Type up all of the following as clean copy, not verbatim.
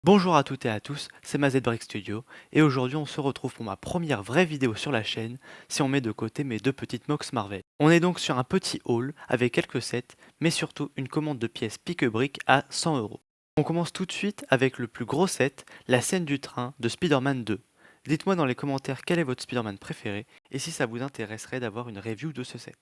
Bonjour à toutes et à tous, c'est MaZBreak Studio et aujourd'hui on se retrouve pour ma première vraie vidéo sur la chaîne si on met de côté mes deux petites MOX Marvel. On est donc sur un petit haul avec quelques sets mais surtout une commande de pièces pique-brique à 100 €. On commence tout de suite avec le plus gros set, la scène du train de Spider-Man 2. Dites-moi dans les commentaires quel est votre Spider-Man préféré et si ça vous intéresserait d'avoir une review de ce set.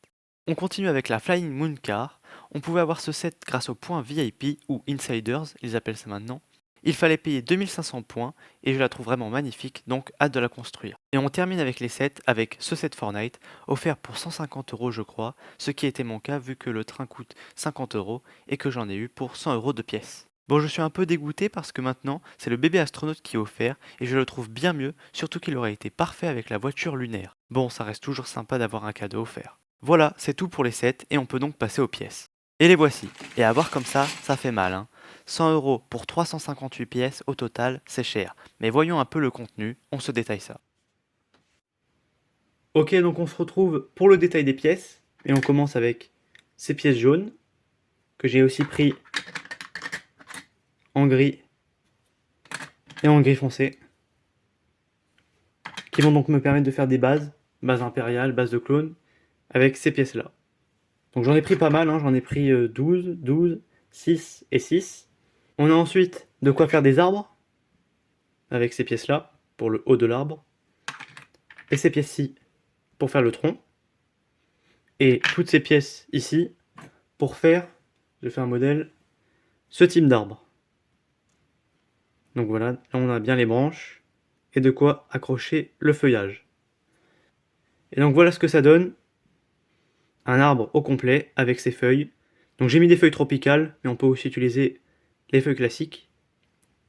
On continue avec la Flying Moon Car. On pouvait avoir ce set grâce au point VIP ou Insiders, ils appellent ça maintenant. Il fallait payer 2500 points et je la trouve vraiment magnifique, donc hâte de la construire. Et on termine avec les sets avec ce set Fortnite, offert pour 150 € je crois, ce qui était mon cas vu que le train coûte 50 € et que j'en ai eu pour 100 € de pièces. Bon, je suis un peu dégoûté parce que maintenant, c'est le bébé astronaute qui est offert et je le trouve bien mieux, surtout qu'il aurait été parfait avec la voiture lunaire. Bon, ça reste toujours sympa d'avoir un cadeau offert. Voilà, c'est tout pour les sets et on peut donc passer aux pièces. Et les voici. Et à voir comme ça fait mal, hein. 100 € pour 358 pièces au total, c'est cher. Mais voyons un peu le contenu, on se détaille ça. Ok, donc on se retrouve pour le détail des pièces. Et on commence avec ces pièces jaunes, que j'ai aussi pris en gris et en gris foncé, qui vont donc me permettre de faire des bases, base impériale, base de clone, avec ces pièces-là. Donc j'en ai pris pas mal, hein, j'en ai pris 12, 12, 6 et 6. On a ensuite de quoi faire des arbres, avec ces pièces-là, pour le haut de l'arbre, et ces pièces-ci pour faire le tronc, et toutes ces pièces ici pour faire, je fais un modèle, ce type d'arbre. Donc voilà, là on a bien les branches, et de quoi accrocher le feuillage. Et donc voilà ce que ça donne, un arbre au complet avec ses feuilles. Donc j'ai mis des feuilles tropicales, mais on peut aussi utiliser les feuilles classiques,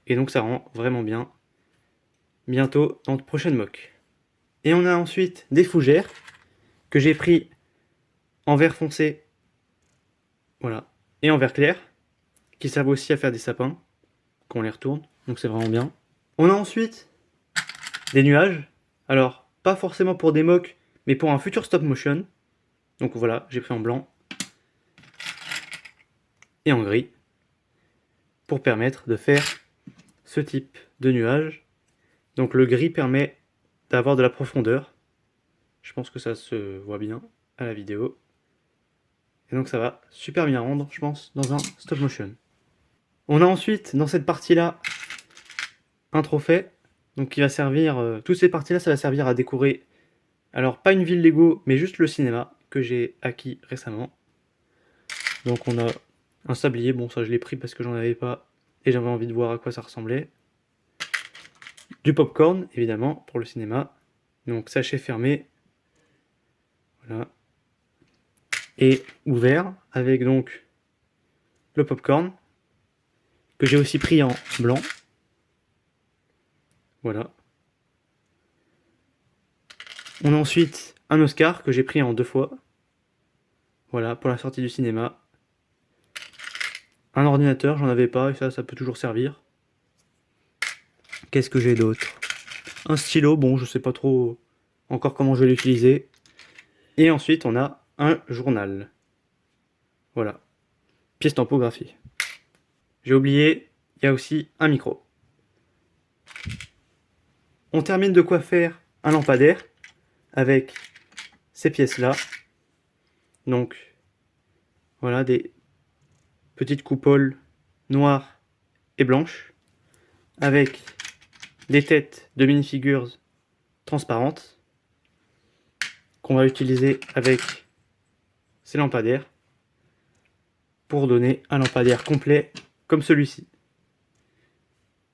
et donc ça rend vraiment bien, bientôt dans de prochaines mock. Et on a ensuite des fougères, que j'ai pris en vert foncé, voilà, et en vert clair, qui servent aussi à faire des sapins, quand on les retourne, donc c'est vraiment bien. On a ensuite des nuages, alors pas forcément pour des mocks, mais pour un futur stop motion. Donc voilà, j'ai pris en blanc et en gris, pour permettre de faire ce type de nuage. Donc le gris permet d'avoir de la profondeur, je pense que ça se voit bien à la vidéo. Et donc ça va super bien rendre, je pense, dans un stop motion. On a ensuite, dans cette partie-là, un trophée, donc qui va servir, toutes ces parties-là, ça va servir à décorer, alors pas une ville Lego, mais juste le cinéma, que j'ai acquis récemment. Donc on a un sablier, bon ça je l'ai pris parce que j'en avais pas, et j'avais envie de voir à quoi ça ressemblait. Du popcorn, évidemment, pour le cinéma, donc sachet fermé, voilà, et ouvert, avec donc le popcorn, que j'ai aussi pris en blanc, voilà. On a ensuite un Oscar que j'ai pris en 2 fois, voilà, pour la sortie du cinéma. Un ordinateur, j'en avais pas, et ça peut toujours servir. Qu'est-ce que j'ai d'autre? Un stylo, bon, je sais pas trop encore comment je vais l'utiliser. Et ensuite, on a un journal. Voilà, pièce tampographie. J'ai oublié, il y a aussi un micro. On termine de quoi faire un lampadaire avec ces pièces-là. Donc, voilà, des petites coupoles noires et blanches avec des têtes de minifigures transparentes qu'on va utiliser avec ces lampadaires pour donner un lampadaire complet comme celui-ci.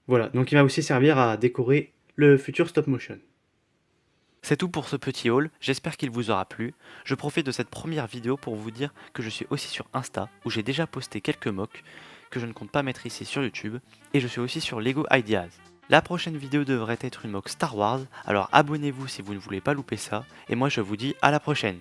Voilà, donc il va aussi servir à décorer le futur stop motion. C'est tout pour ce petit haul, j'espère qu'il vous aura plu. Je profite de cette première vidéo pour vous dire que je suis aussi sur Insta, où j'ai déjà posté quelques mocks que je ne compte pas mettre ici sur YouTube, et je suis aussi sur Lego Ideas. La prochaine vidéo devrait être une mock Star Wars, alors abonnez-vous si vous ne voulez pas louper ça, et moi je vous dis à la prochaine.